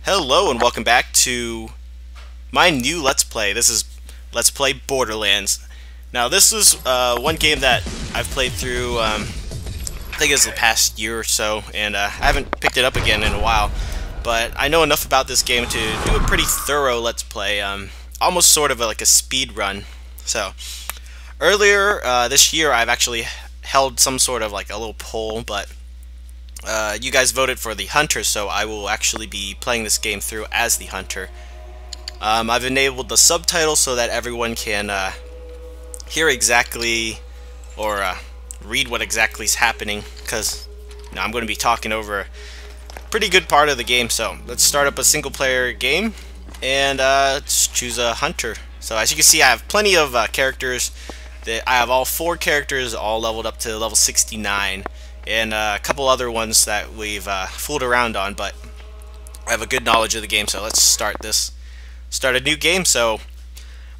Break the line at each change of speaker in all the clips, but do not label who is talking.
Hello and welcome back to my new Let's Play. This is Let's Play Borderlands. Now this is one game that I've played through, I think it's the past year or so, and I haven't picked it up again in a while. But I know enough about this game to do a pretty thorough Let's Play, almost sort of like a speed run. So, earlier this year I've actually held some sort of like a little poll, but you guys voted for the Hunter, so I will actually be playing this game through as the Hunter. I've enabled the subtitles so that everyone can hear exactly or read what exactly is happening, because I'm going to be talking over a pretty good part of the game. So let's start up a single player game and just choose a Hunter. So as you can see, I have plenty of characters. I have all 4 characters all leveled up to level 69. And a couple other ones that we've fooled around on, but I have a good knowledge of the game, so let's start a new game. So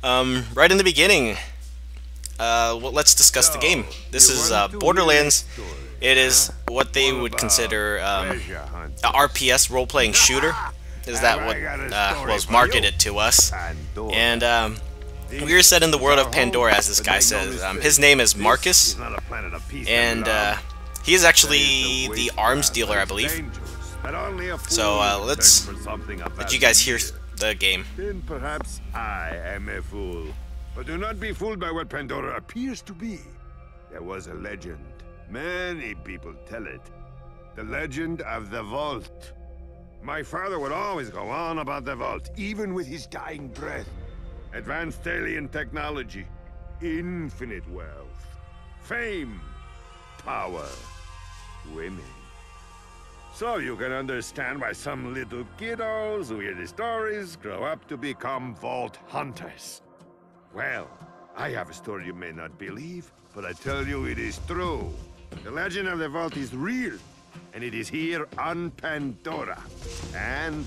right in the beginning, let's discuss the game. This is Borderlands. It is what they would consider a RPS, role-playing shooter. Is that what was marketed to us? And we are set in the world of Pandora, as this guy says. His name is Marcus, and he is actually the arms dealer, I believe. So let's let you guys hear the game.
Then perhaps I am a fool. But do not be fooled by what Pandora appears to be. There was a legend. Many people tell it. The legend of the Vault. My father would always go on about the Vault, even with his dying breath. Advanced alien technology, infinite wealth, fame, power, women. So you can understand why some little kiddos who hear the stories grow up to become Vault Hunters. Well, I have a story you may not believe, but I tell you it is true. The legend of the Vault is real, and it is here on Pandora. And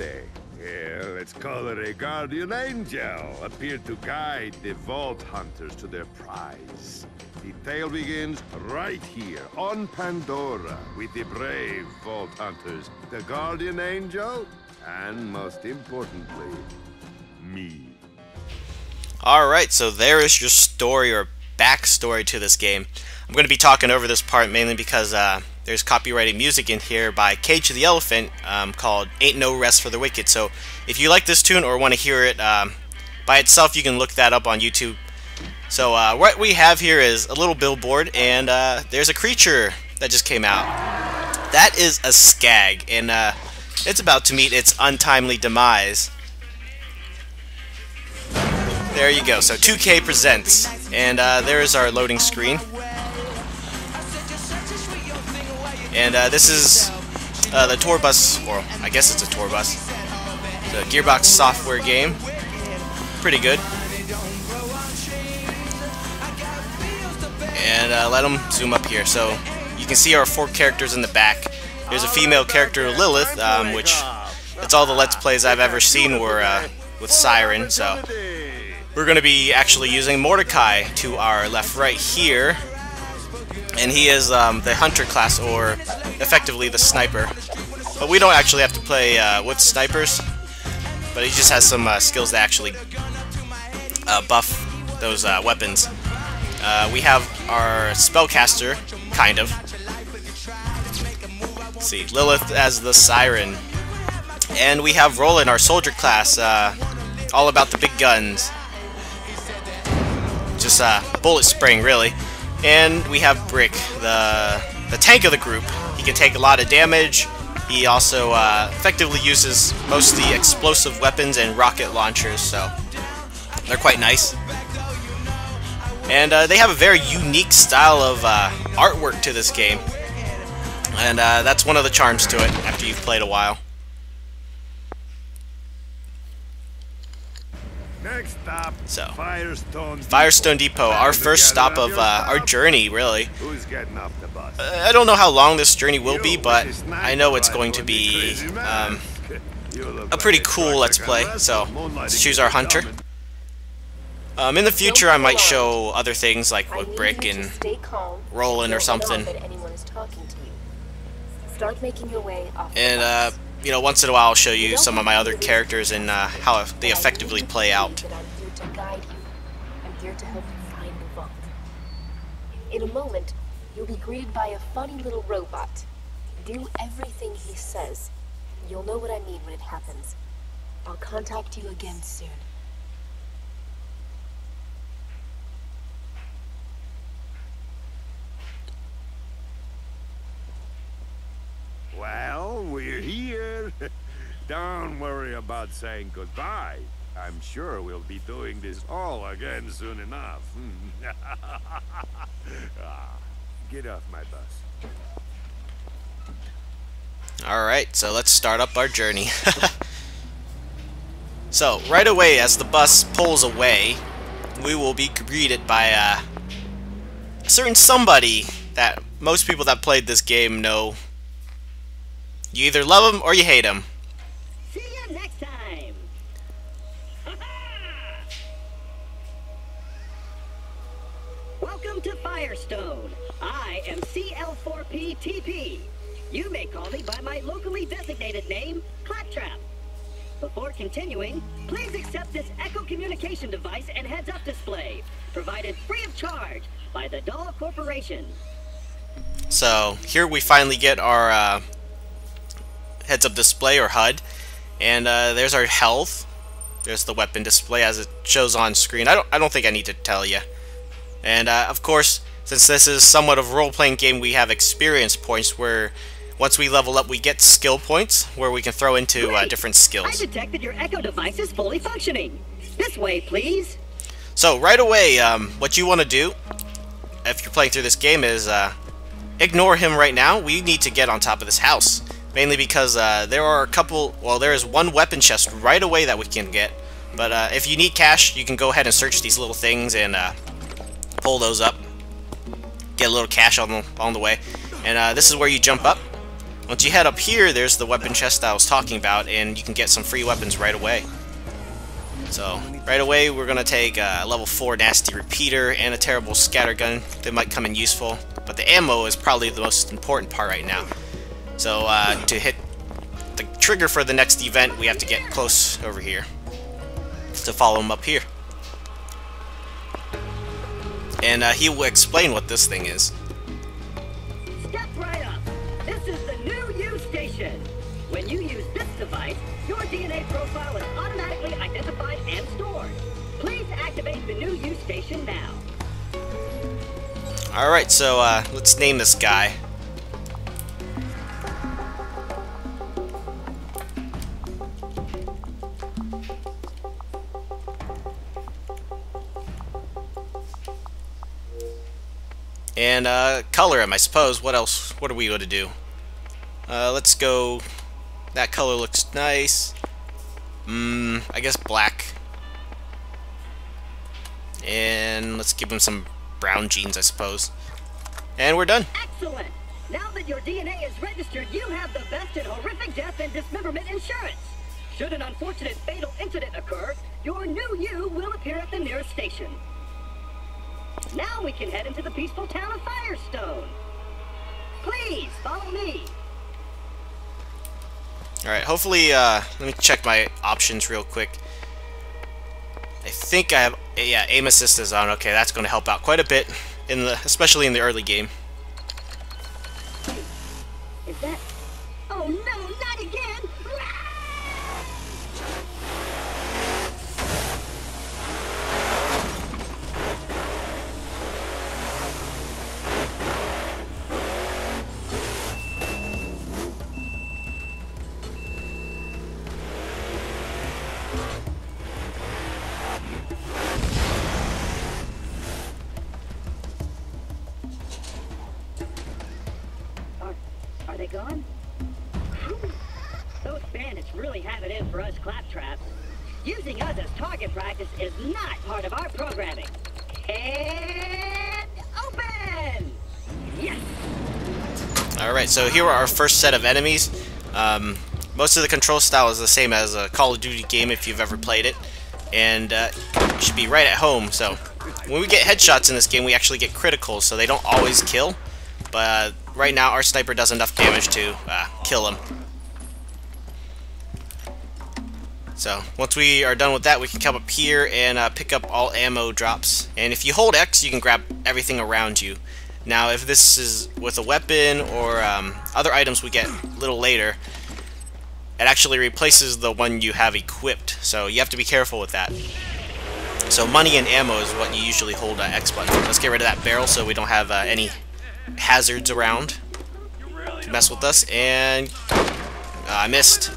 let's call her a guardian angel, appeared to guide the Vault Hunters to their prize. The tale begins right here on Pandora with the brave Vault Hunters, the guardian angel, and most importantly, me.
Alright, so there is your story or backstory to this game. I'm going to be talking over this part mainly because there's copyrighted music in here by Cage the Elephant called Ain't No Rest for the Wicked. So if you like this tune or want to hear it by itself, you can look that up on YouTube. So what we have here is a little billboard, and there's a creature that just came out. That is a skag, and it's about to meet its untimely demise. There you go. So 2K presents, and there is our loading screen. And this is the tour bus, or I guess it's a tour bus. The Gearbox software game. Pretty good. And let them zoom up here. So you can see our 4 characters in the back. There's a female character, Lilith, which that's all the Let's Plays I've ever seen were with Siren. So we're going to be actually using Mordecai to our left right here. And he is the Hunter class, or effectively the Sniper. But we don't actually have to play with snipers. But he just has some skills that actually buff those weapons. We have our spellcaster, kind of. Let's see, Lilith as the Siren. And we have Roland, our soldier class, all about the big guns. Just bullet spraying, really. And we have Brick, the tank of the group. He can take a lot of damage. He also effectively uses most of the explosive weapons and rocket launchers, so they're quite nice. And they have a very unique style of artwork to this game. And that's one of the charms to it after you've played a while.
Next stop,
So,
Firestone
Depot, our first stop of our journey, really.
Who's getting off the bus?
I don't know how long this journey will be, but I know it's going to be a pretty cool Let's Play. So, let's choose our Hunter. In the future, I might show other things like with Brick and Roland or something.
Start making your way off. And
you know, once in a while I'll show you some of my other characters and how they effectively play out.
I'm here to guide you. I'm here to help you find the vault. In a moment, you'll be greeted by a funny little robot. Do everything he says. You'll know what I mean when it happens. I'll contact you again soon.
Well, we're here. Don't worry about saying goodbye. I'm sure we'll be doing this all again soon enough. Get off my bus.
Alright, so let's start up our journey. So, right away as the bus pulls away, we will be greeted by a certain somebody that most people that played this game know. You either love him or you hate him.
See you next time. Welcome to Firestone. I am CL4PTP. You may call me by my locally designated name, Claptrap. Before continuing, please accept this Echo communication device and heads-up display, provided free of charge by the Doll Corporation.
So, here we finally get our heads-up display, or HUD, and there's our health. There's the weapon display as it shows on screen. I don't think I need to tell you. And of course, since this is somewhat of a role-playing game, we have experience points where once we level up, we get skill points where we can throw into different skills.
I detect that your Echo device is fully functioning. This way, please.
So right away, what you want to do, if you're playing through this game, is ignore him right now. We need to get on top of this house. Mainly because there are a couple, well, there is one weapon chest right away that we can get. But if you need cash, you can go ahead and search these little things and pull those up. Get a little cash on the way. And this is where you jump up. Once you head up here, there's the weapon chest that I was talking about, and you can get some free weapons right away. So, right away, we're going to take a level 4 nasty repeater and a terrible scattergun. They might come in useful, but the ammo is probably the most important part right now. So, to hit the trigger for the next event, we have to get close over here to follow him up here. And he will explain what this thing is.
Step right up. This is the new U station. When you use this device, your DNA profile is automatically identified and stored. Please activate the new U station now.
Alright, so let's name this guy. And color him, I suppose. What else? What are we going to do? Let's go. That color looks nice. I guess black. And let's give him some brown jeans, I suppose. And we're done.
Excellent. Now that your DNA is registered, you have the best in horrific death and dismemberment insurance. Should an unfortunate fatal incident occur, your new you will appear at the nearest station. Now we can head into the peaceful town of Firestone. Please, follow me.
Alright, hopefully, let me check my options real quick. I think I have, yeah, aim assist is on. Okay, that's going to help out quite a bit, especially in the early game.
Is that... Oh no, not again! Are they gone? Those bandits really have it in for us claptraps. Using us as target practice is not part of our programming. And open! Yes!
Alright, so here are our first set of enemies. Most of the control style is the same as a Call of Duty game if you've ever played it. And you should be right at home. So when we get headshots in this game, we actually get criticals, so they don't always kill. But right now, our sniper does enough damage to kill him. So once we are done with that, we can come up here and pick up all ammo drops. And if you hold X, you can grab everything around you. Now, if this is with a weapon or other items we get a little later, it actually replaces the one you have equipped. So you have to be careful with that. So money and ammo is what you usually hold X button. Let's get rid of that barrel so we don't have any hazards around to mess with us. And I missed.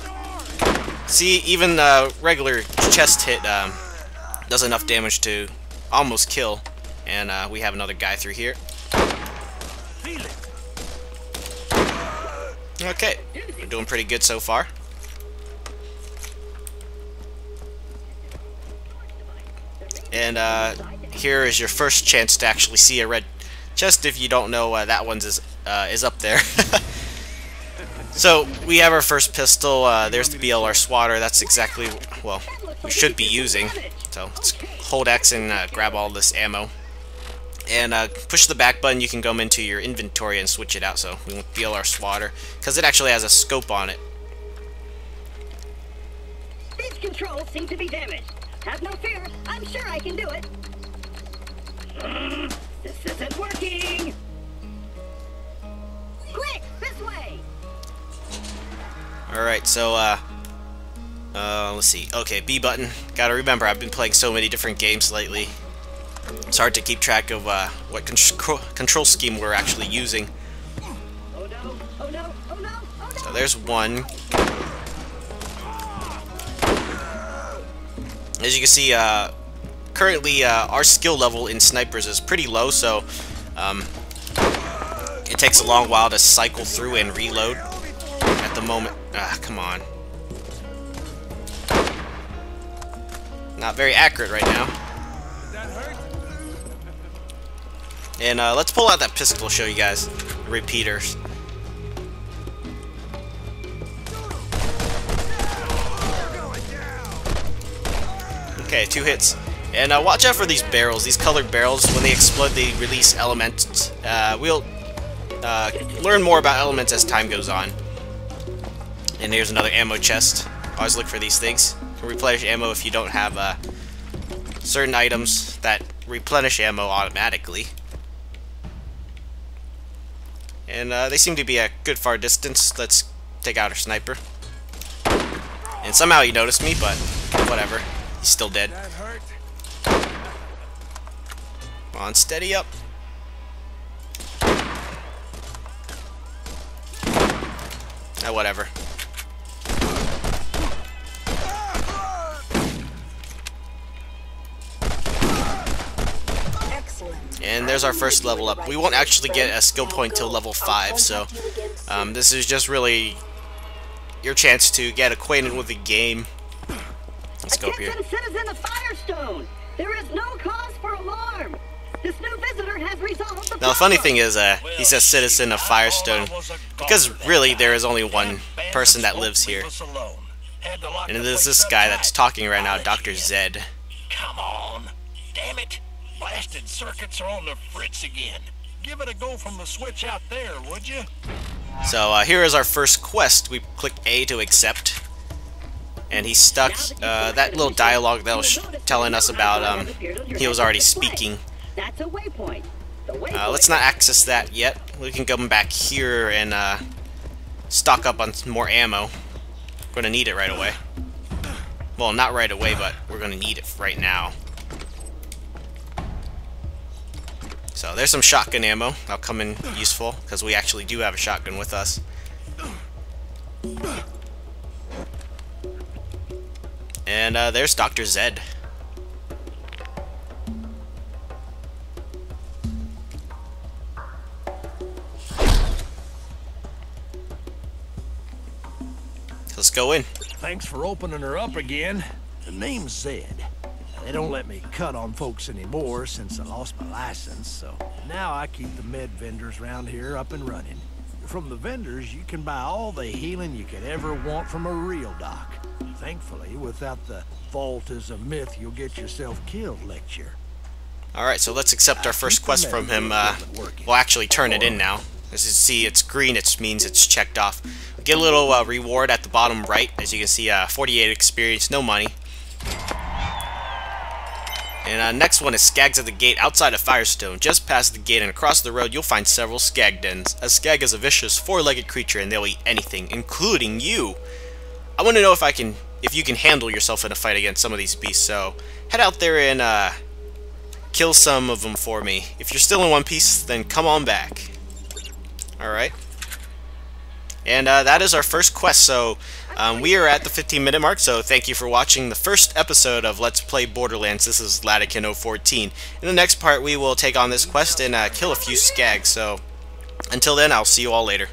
See, even regular chest hit does enough damage to almost kill. And we have another guy through here. Okay, we're doing pretty good so far. And here is your first chance to actually see a red chest. If you don't know, that one's is up there. So we have our first pistol. There's the BLR swatter. That's exactly, well, we should be using. So let's hold X and grab all this ammo. And push the back button. You can go into your inventory and switch it out. So we want BLR swatter because it actually has a scope on it.
These controls seem to be damaged. Have no fear. I'm sure I can do it. This isn't working. Quick, this way.
Alright, so, let's see. Okay, B button. Gotta remember, I've been playing so many different games lately. It's hard to keep track of what control scheme we're actually using.
Oh no, oh no, oh no, oh no.
So there's one. As you can see, currently our skill level in snipers is pretty low, so it takes a long while to cycle through and reload at the moment. Ah, come on. Not very accurate right now. And let's pull out that pistol, show you guys the repeaters. Okay, 2 hits. And watch out for these barrels, these colored barrels. When they explode, they release elements. We'll learn more about elements as time goes on. And here's another ammo chest. Always look for these things. You can replenish ammo if you don't have certain items that replenish ammo automatically. And they seem to be a good far distance. Let's take out our sniper. And somehow he noticed me, but whatever. He's still dead. Come on, steady up. Whatever. And there's our first level up. We won't actually get a skill point till level 5, so this is just really your chance to get acquainted with the game. Let's go up here.
Attention citizen of Firestone! There is no cause for alarm! This new visitor has resolved the
Now the funny thing is, he says citizen of Firestone, because really there is only one person that lives here. And it is this guy that's talking right now, Dr. Zed.
Come on. Damn it. Blasted circuits are on the fritz again. Give it a go from the switch out there, would you?
So here is our first quest. We click A to accept. And he's stuck. That little dialogue that was telling us about he was already speaking.
That's a waypoint.
Let's not access that yet. We can come back here and stock up on some more ammo. We're gonna need it right away. Well, not right away, but we're gonna need it right now. So there's some shotgun ammo. That'll come in useful because we actually do have a shotgun with us. And there's Dr. Zed. Let's go in.
Thanks for opening her up again. The name's Zed. They don't let me cut on folks anymore since I lost my license, so now I keep the med vendors around here up and running. From the vendors, you can buy all the healing you could ever want from a real doc. Thankfully, without the "fault is a myth, you'll get yourself killed" lecture.
Alright, so let's accept our first quest from him. We'll actually turn it in now. As you see, it's green, it means it's checked off. Get a little reward at the bottom right. As you can see, 48 experience, no money. And next one is Skags at the gate outside of Firestone. Just past the gate and across the road, you'll find several skag dens. A skag is a vicious, four-legged creature, and they'll eat anything, including you. I want to know if you can handle yourself in a fight against some of these beasts. So head out there and kill some of them for me. If you're still in one piece, then come on back. All right. And that is our first quest. So we are at the 15-minute mark, so thank you for watching the first episode of Let's Play Borderlands. This is Latikin014. In the next part, we will take on this quest and kill a few skags. So until then, I'll see you all later.